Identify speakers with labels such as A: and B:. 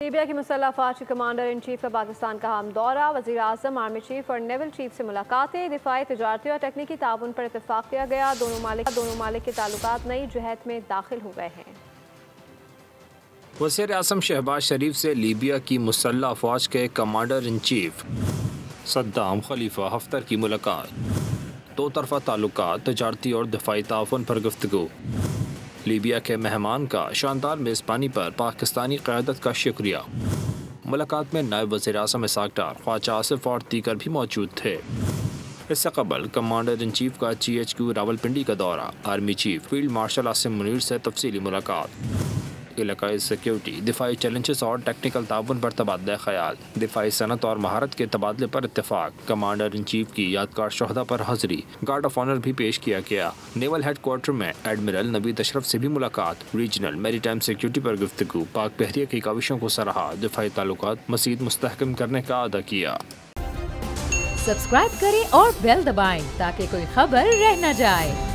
A: Libya کی مسلح افواج کے کمانڈر ان چیف کا پاکستان کا ہم دورہ، وزیر اعظم، آرمی چیف اور نیول چیف سے ملاقاتیں، دفاعی، تجارتی اور تکنیکی تعاون پر اتفاق کیا گیا۔ دونوں ممالک کے تعلقات نئی جہت میں داخل ہو گئے ہیں۔
B: وزیر اعظم شہباز شریف سے لیبیا کی مسلح افواج کے کمانڈر ان چیف صدام خلیفہ حفتر کی ملاقات، دو طرفہ تعلقات، تجارتی اور دفاعی تعاون پر گفتگو۔ لیبیا کے مہمان کا شاندار میزبانی پر پاکستانی قیادت کا شکریہ۔ ملاقات میں نائب وزیر اعظم اسحاق ڈار، خواجہ آصف اور دیگر بھی موجود تھے۔ اس سے قبل کمانڈر ان چیف کا GHQ راولپنڈی کا دورہ، army chief field marshal Asim Munir سے تفصیلی ملاقات، علاقائی سیکیورٹی، دفاعی چیلنجز اور ٹیکنیکل تعاون پر تبادلہ خیال، دفاعی صنعت اور مہارت کے تبادلے پر اتفاق، کمانڈر ان چیف کی یادگار شہداء پر حاضری، گارڈ آف آنر بھی پیش کیا گیا۔ نیول ہیڈ کوارٹر میں ایڈمرل نوید اشرف سے بھی ملاقات، ریجنل میری ٹائم سیکیورٹی پر گفتگو، پاک بحریہ کی کاوشوں کو سراہا، دفاعی تعلقات مزید مستحکم کرنے کا اعادہ کیا۔
C: سبسکرائب کریں اور بیل دبائیں تاکہ کوئی خبر رہ نہ جائے۔